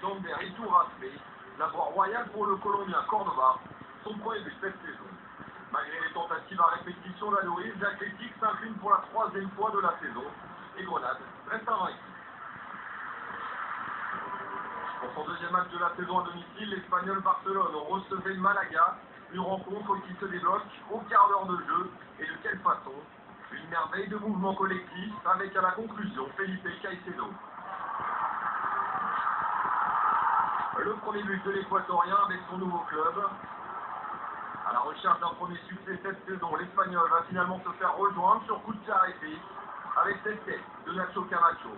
Sander et tout raspé. La voie royale pour le Colombien Córdoba, son premier but cette saison. Malgré les tentatives à répétition d'Aloïs, l'Athletic s'incline pour la troisième fois de la saison et Grenade reste invaincu. Pour son deuxième match de la saison à domicile, l'Espagnol Barcelone recevait Malaga, une rencontre qui se débloque au quart d'heure de jeu, et de quelle façon? Une merveille de mouvement collectif avec à la conclusion Felipe Caicedo. Le premier but de l'Équatorien avec son nouveau club. À la recherche d'un premier succès cette saison, l'Espagnol va finalement se faire rejoindre sur coup de pied arrêté avec cette tête de Nacho Camacho.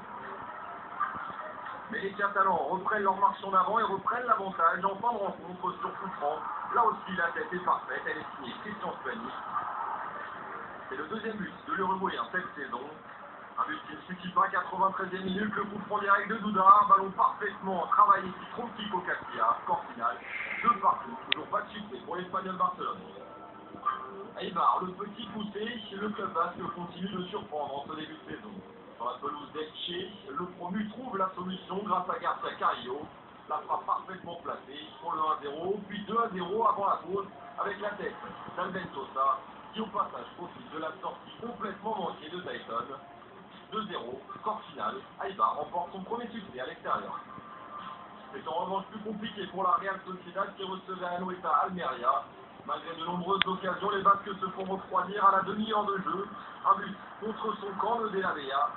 Mais les Catalans reprennent leur marche en avant et reprennent l'avantage en fin de rencontre sur coup franc. Là aussi, la tête est parfaite, elle est signée Christian Spani. C'est le deuxième but de l'Uruguayen cette saison. Un but qui ne suffit pas, 93e minute, le coup franc direct de Duda, un ballon parfaitement travaillé qui trompe Kiko Casilla, score final, 2 partout, toujours pas de succès pour l'Espagnol Barcelone. Eibar, le petit poussé, le club basque continue de surprendre en ce début de saison. Sur la pelouse d'Elche, le promu trouve la solution grâce à Garcia Carrillo. La frappe parfaitement placée pour le 1-0, puis 2-0 avant la pause avec la tête d'Alben Sosa, qui au passage profite de la sortie complètement manquée de Tyson. 2-0, score final, Eibar remporte son premier succès à l'extérieur. C'est en revanche plus compliqué pour la Real Sociedad qui recevait à Anoeta Almeria. Malgré de nombreuses occasions, les Basques se font refroidir à la demi-heure de jeu. Un but contre son camp de De La Vega.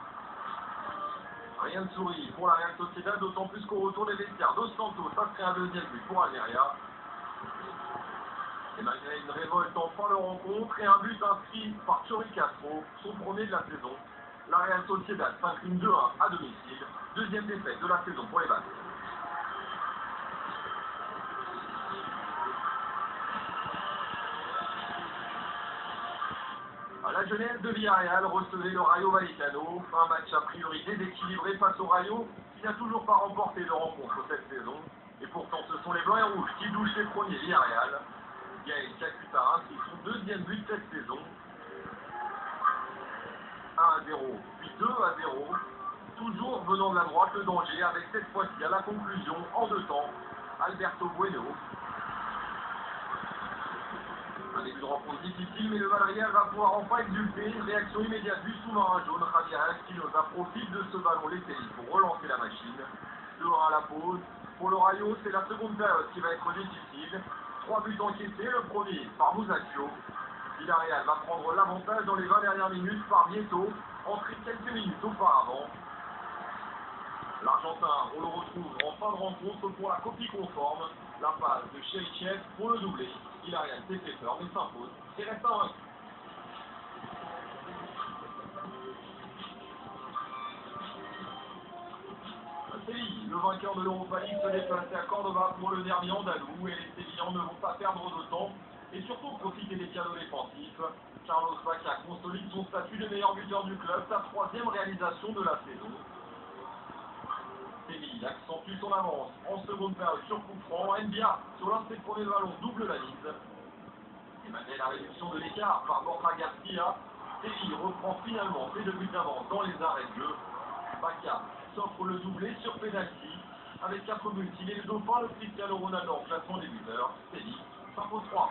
Rien de souris pour la Real Sociedad, d'autant plus qu'au retour des vestiaires Dos Santos, ça serait un deuxième but pour Almeria. Et malgré une révolte en fin de rencontre et un but inscrit par Chori Castro, son premier de la saison, la Real Sociedad s'incline 2-1 à domicile, deuxième défaite de la saison pour les Basques. La jeunesse de Villarreal recevait le Rayo Vallecano, un match a priori déséquilibré face au Rayo qui n'a toujours pas remporté de rencontre cette saison. Et pourtant ce sont les Blancs et Rouges qui douchent les premiers Villarreal. Gaël Kakuta inscrit son deuxième but cette saison. 1-0, puis 2-0, toujours venant de la droite le danger avec cette fois-ci à la conclusion en 2 temps, Alberto Bueno. Un début de rencontre difficile, mais le Villarreal va pouvoir enfin exulter. Une réaction immédiate du sous-marin jaune, Javier Espinosa profite de ce ballon laissé pour relancer la machine. 2-1 à la pause. Pour le Rayo, c'est la seconde période qui va être difficile. 3 buts encaissés, le premier par Musacchio. Villarreal va prendre l'avantage dans les 20 dernières minutes par Nieto, entré quelques minutes auparavant. L'Argentin, on le retrouve en fin de rencontre pour la copie conforme. La passe de Cherichev pour le doublé. Villarreal s'est fait peur mais s'impose et reste invaincu. Séville, le vainqueur de l'Europa League, se déplaçait à Córdoba pour le derby andalou et les Sévillans ne vont pas perdre de temps et surtout profiter des cadeaux défensifs. Carlos Bacca consolide son statut de meilleur buteur du club, sa 3e réalisation de la saison. Séville accentue son avance en seconde période sur coup franc. Mbia, sur l'un de ses premiers ballons, double la mise. Et malgré la réduction de l'écart par Borja Garcia, Séville reprend finalement ses 2 buts d'avance dans les arrêts de jeu. Bacca s'offre le doublé sur penalty. Avec 4 buts, il est le dauphin de Cristiano Ronaldo en classement des buteurs. Séville s'impose 3.